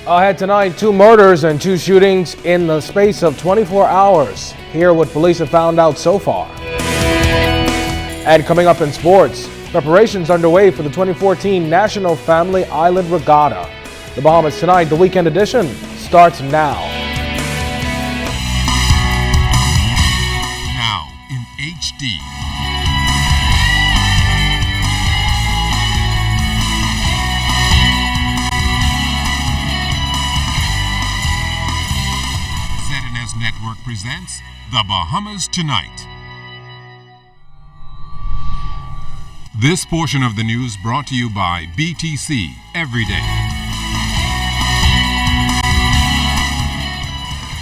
Ahead tonight, 2 murders and 2 shootings in the space of 24 hours. Hear what police have found out so far. And coming up in sports, preparations underway for the 2014 National Family Island Regatta. The Bahamas Tonight, the weekend edition, starts now. Now in HD. Network presents The Bahamas Tonight. This portion of the news brought to you by BTC Everyday.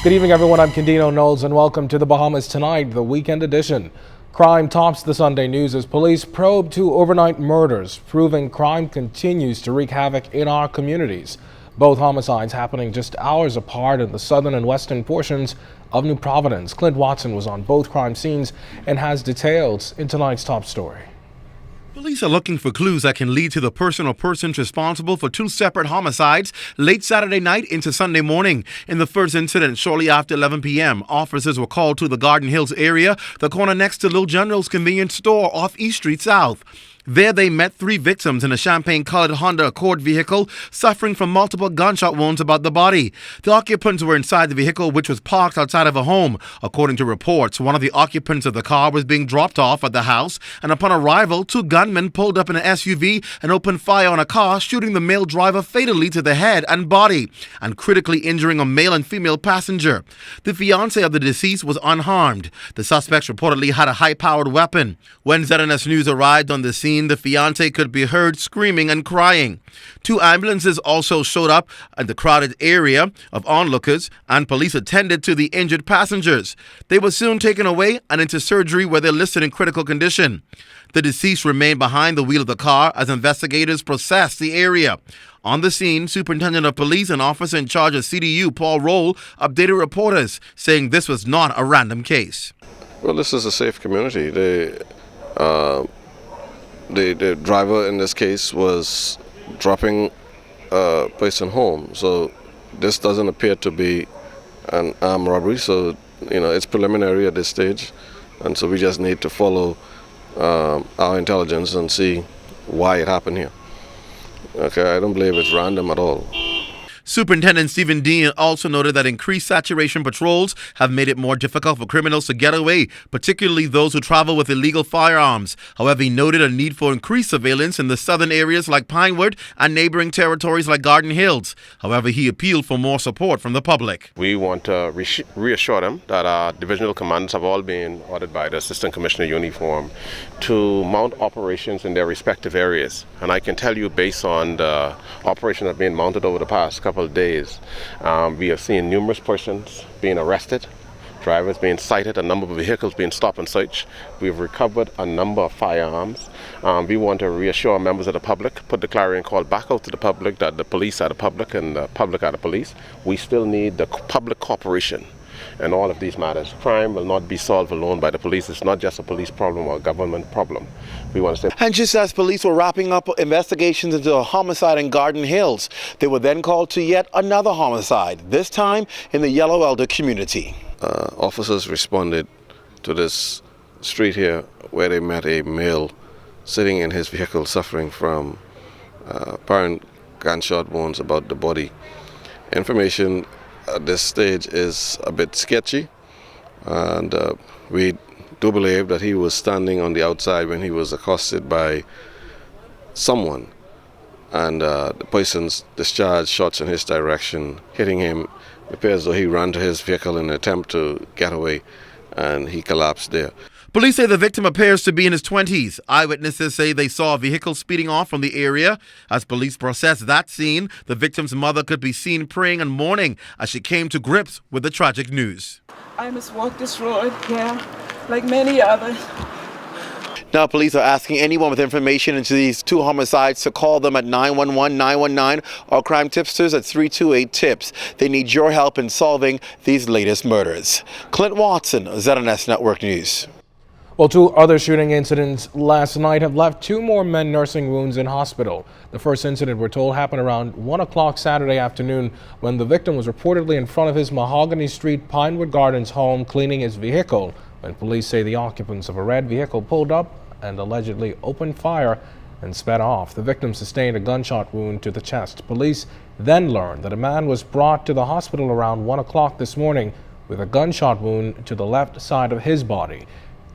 Good evening, everyone. I'm Candino Knowles, and welcome to The Bahamas Tonight, the weekend edition. Crime tops the Sunday news as police probe 2 overnight murders, proving crime continues to wreak havoc in our communities. Both homicides happening just hours apart in the southern and western portions of New Providence. Clint Watson was on both crime scenes and has details in tonight's top story. Police are looking for clues that can lead to the person or persons responsible for 2 separate homicides late Saturday night into Sunday morning. In the first incident, shortly after 11 p.m., officers were called to the Garden Hills area, the corner next to Little General's convenience store off East Street South. There they met 3 victims in a champagne-colored Honda Accord vehicle suffering from multiple gunshot wounds about the body. The occupants were inside the vehicle, which was parked outside of a home. According to reports, one of the occupants of the car was being dropped off at the house, and upon arrival, 2 gunmen pulled up in an SUV and opened fire on a car, shooting the male driver fatally to the head and body, and critically injuring a male and female passenger. The fiancé of the deceased was unharmed. The suspects reportedly had a high-powered weapon. When ZNS News arrived on the scene, the fiancé could be heard screaming and crying. 2 ambulances also showed up at the crowded area of onlookers, and police attended to the injured passengers. They were soon taken away and into surgery where they're listed in critical condition. The deceased remained behind the wheel of the car as investigators processed the area. On the scene, Superintendent of Police and Officer in charge of CDU, Paul Roll, updated reporters, saying this was not a random case. Well, this is a safe community. The driver in this case was dropping a person home, so this doesn't appear to be an armed robbery. So, it's preliminary at this stage, and so we just need to follow our intelligence and see why it happened here. Okay, I don't believe it's random at all. Superintendent Stephen Dean also noted that increased saturation patrols have made it more difficult for criminals to get away, particularly those who travel with illegal firearms. However, he noted a need for increased surveillance in the southern areas like Pinewood and neighboring territories like Garden Hills. However, he appealed for more support from the public. We want to reassure them that our divisional commanders have all been ordered by the Assistant Commissioner Uniform to mount operations in their respective areas. And I can tell you, based on the operations that have been mounted over the past couple of days, we have seen numerous persons being arrested, drivers being cited, a number of vehicles being stopped and searched. We've recovered a number of firearms. We want to reassure members of the public, put the clarion call back out to the public that the police are the public and the public are the police. We still need the public cooperation in all of these matters. Crime will not be solved alone by the police. It's not just a police problem or a government problem. We want to say. And just as police were wrapping up investigations into a homicide in Garden Hills, they were then called to yet another homicide, this time in the Yellow Elder community. Officers responded to this street here where they met a male sitting in his vehicle suffering from apparent gunshot wounds about the body. Information at this stage is a bit sketchy, and we do believe that he was standing on the outside when he was accosted by someone, and the persons discharged shots in his direction, hitting him. It appears as though he ran to his vehicle in an attempt to get away, and he collapsed there. Police say the victim appears to be in his 20s. Eyewitnesses say they saw a vehicle speeding off from the area. As police process that scene, the victim's mother could be seen praying and mourning as she came to grips with the tragic news. I must walk this road, like many others. Now, police are asking anyone with information into these 2 homicides to call them at 911, 919 or crime tipsters at 328-TIPS. They need your help in solving these latest murders. Clint Watson, ZNS Network News. Well, two other shooting incidents last night have left two more men nursing wounds in hospital. The first incident, we're told, happened around 1 o'clock Saturday afternoon when the victim was reportedly in front of his Mahogany Street Pinewood Gardens home cleaning his vehicle when police say the occupants of a red vehicle pulled up and allegedly opened fire and sped off. The victim sustained a gunshot wound to the chest. Police then learned that a man was brought to the hospital around 1 o'clock this morning with a gunshot wound to the left side of his body.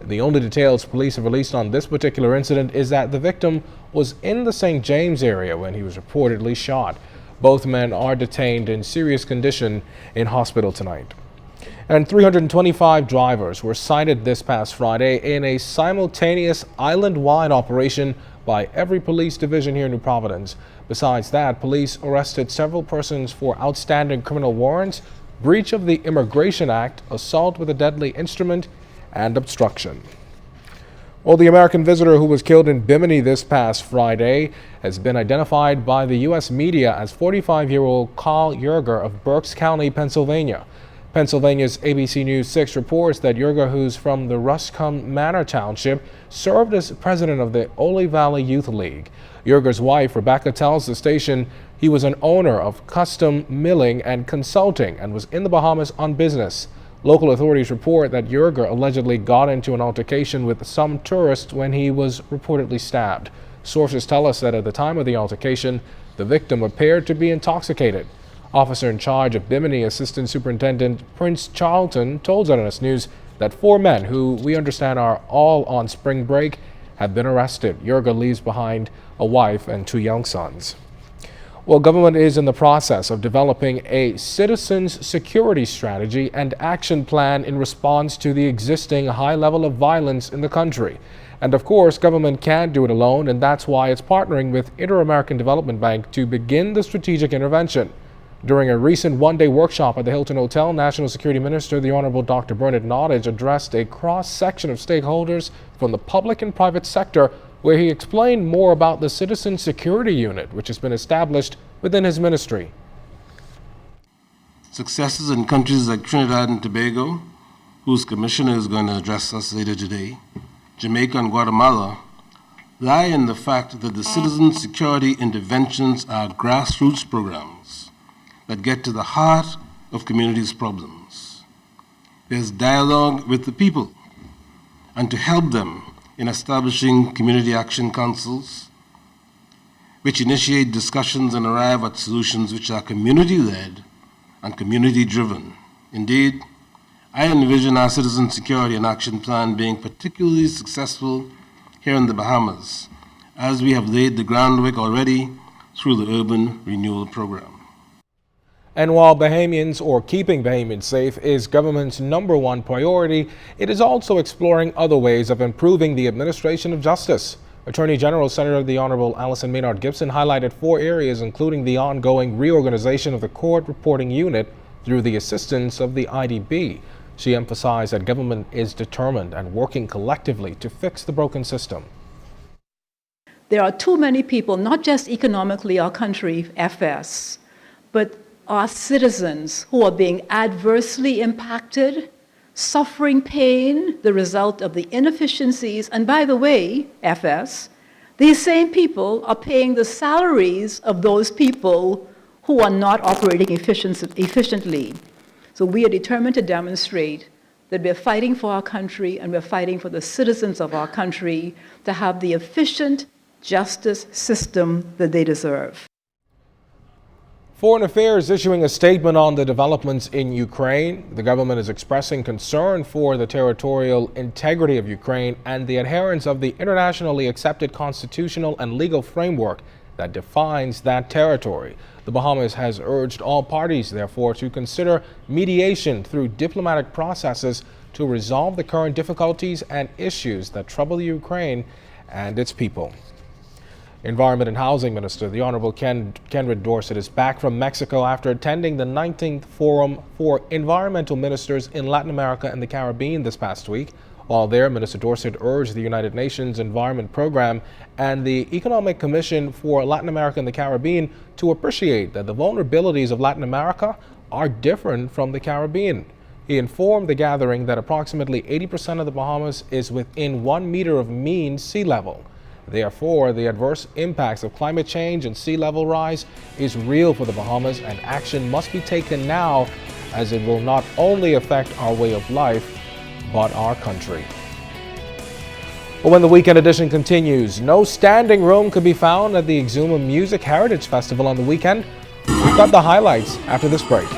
The only details police have released on this particular incident is that the victim was in the St. James area when he was reportedly shot. Both men are detained in serious condition in hospital tonight. And 325 drivers were cited this past Friday in a simultaneous island-wide operation by every police division here in New Providence. Besides that, police arrested several persons for outstanding criminal warrants, breach of the Immigration Act, assault with a deadly instrument, and obstruction. Well, the American visitor who was killed in Bimini this past Friday has been identified by the U.S. media as 45-year-old Carl Yerger of Berks County, Pennsylvania. Pennsylvania's ABC News 6 reports that Yerger, who's from the Ruscombe Manor Township, served as president of the Ole Valley Youth League. Yerger's wife, Rebecca, tells the station he was an owner of custom milling and consulting and was in the Bahamas on business. Local authorities report that Yerger allegedly got into an altercation with some tourists when he was reportedly stabbed. Sources tell us that at the time of the altercation, the victim appeared to be intoxicated. Officer in charge of Bimini, Assistant Superintendent Prince Charlton, told ZNS News that 4 men, who we understand are all on spring break, have been arrested. Yerger leaves behind a wife and 2 young sons. Well, government is in the process of developing a citizens security strategy and action plan in response to the existing high level of violence in the country. And of course, government can't do it alone, and that's why it's partnering with Inter-American Development Bank to begin the strategic intervention. During a recent one-day workshop at the Hilton Hotel, National Security Minister, the Honorable Dr. Bernard Nottage, addressed a cross-section of stakeholders from the public and private sector, where he explained more about the Citizen Security Unit, which has been established within his ministry. Successes in countries like Trinidad and Tobago, whose commissioner is going to address us later today, Jamaica and Guatemala, lie in the fact that the citizen security interventions are grassroots programs that get to the heart of communities' problems. There's dialogue with the people, and to help them in establishing community action councils, which initiate discussions and arrive at solutions which are community-led and community-driven. Indeed, I envision our citizen security and action plan being particularly successful here in the Bahamas, as we have laid the groundwork already through the Urban Renewal Program. And while Bahamians, or keeping Bahamians safe, is government's #1 priority, it is also exploring other ways of improving the administration of justice. Attorney General Senator the Honorable Allison Maynard Gibson highlighted 4 areas, including the ongoing reorganization of the court reporting unit through the assistance of the IDB. She emphasized that government is determined and working collectively to fix the broken system. There are too many people, not just economically our country, FS, but our citizens who are being adversely impacted, suffering pain, the result of the inefficiencies. And by the way, FS, these same people are paying the salaries of those people who are not operating efficiently. So we are determined to demonstrate that we're fighting for our country and we're fighting for the citizens of our country to have the efficient justice system that they deserve. Foreign Affairs issuing a statement on the developments in Ukraine. The government is expressing concern for the territorial integrity of Ukraine and the adherence of the internationally accepted constitutional and legal framework that defines that territory. The Bahamas has urged all parties, therefore, to consider mediation through diplomatic processes to resolve the current difficulties and issues that trouble Ukraine and its people. Environment and Housing Minister, the Honorable Kenred Dorset, is back from Mexico after attending the 19th Forum for Environmental Ministers in Latin America and the Caribbean this past week. While there, Minister Dorset urged the United Nations Environment Program and the Economic Commission for Latin America and the Caribbean to appreciate that the vulnerabilities of Latin America are different from the Caribbean. He informed the gathering that approximately 80% of the Bahamas is within 1 meter of mean sea level. Therefore, the adverse impacts of climate change and sea level rise is real for the Bahamas, and action must be taken now, as it will not only affect our way of life, but our country. But when the weekend edition continues, no standing room could be found at the Exuma Music Heritage Festival on the weekend. We've got the highlights after this break.